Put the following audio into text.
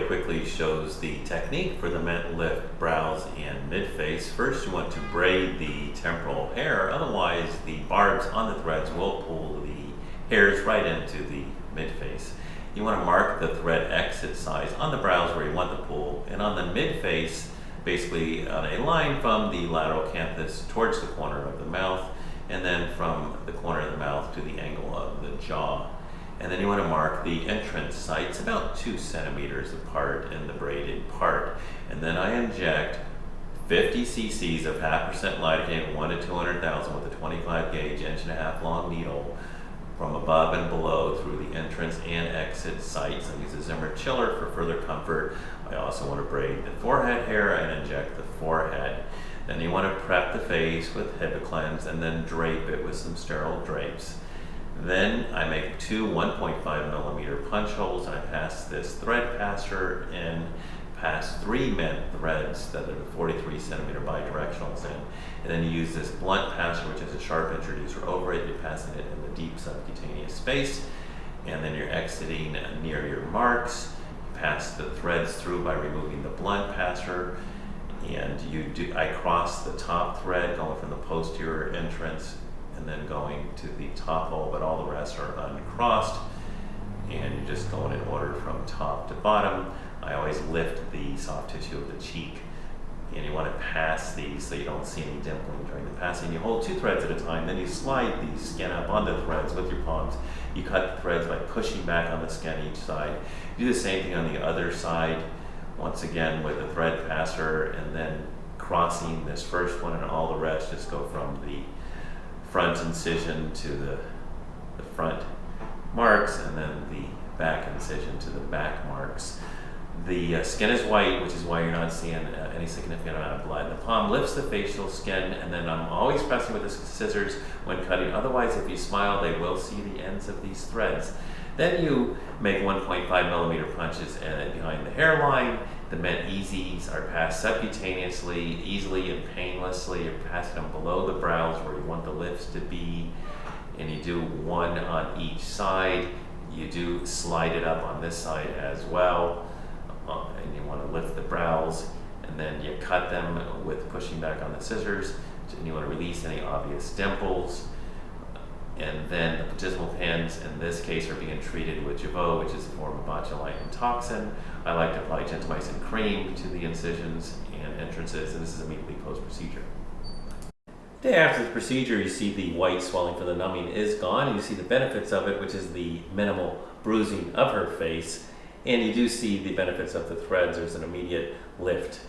really quickly shows the technique for the Mint Lift brows and mid-face. First, you want to braid the temporal hair, otherwise the barbs on the threads will pull the hairs right into the mid-face. You want to mark the thread exit size on the brows where you want the pull, and on the mid-face, basically on a line from the lateral canthus towards the corner of the mouth, and then from the corner of the mouth to the angle of the jaw. And then you want to mark the entrance sites about 2 centimeters apart in the braided part. And then I inject 50 cc's of 0.5% lidocaine, 1 to 200,000 with a 25 gauge, 1.5 inch long needle from above and below through the entrance and exit sites. I use a Zimmer chiller for further comfort. I also want to braid the forehead hair and inject the forehead. Then you want to prep the face with HIPAA and then drape it with some sterile drapes. Then I make 2 1.5 millimeter punch holes, and I pass this thread passer in, pass 3 mint threads that are the 43 centimeter bidirectionals in, and then you use this blunt passer, which is a sharp introducer over it. You're passing it in the deep subcutaneous space, and then you're exiting near your marks. You pass the threads through by removing the blunt passer, and I cross the top thread going from the posterior entrance and then going to the top hole, but all the rest are uncrossed, and you're just going in order from top to bottom. I always lift the soft tissue of the cheek, and you want to pass these so you don't see any dimpling during the passing. You hold 2 threads at a time, then you slide the skin up on the threads with your palms. You cut the threads by pushing back on the skin each side. You do the same thing on the other side, once again with the thread passer, and then crossing this first one, and all the rest just go from the front incision to the front marks, and then the back incision to the back marks. The skin is white, which is why you're not seeing any significant amount of blood. The palm lifts the facial skin, and then I'm always pressing with the scissors when cutting. Otherwise, if you smile, they will see the ends of these threads. Then you make 1.5 millimeter punches behind the hairline. The Mint Easies are passed subcutaneously, easily and painlessly. You're passing them below the brows where you want the lifts to be, and you do 1 on each side. You do slide it up on this side as well, and you want to lift the brows, and then you cut them with pushing back on the scissors, and you want to release any obvious dimples. And then the platysmal pins in this case are being treated with Jeuveau, which is a form of botulinum toxin. I like to apply gentamicin cream to the incisions and entrances, and this is immediately post-procedure. Day after the procedure, you see the white swelling from the numbing is gone, and you see the benefits of it, which is the minimal bruising of her face, and you do see the benefits of the threads. There's an immediate lift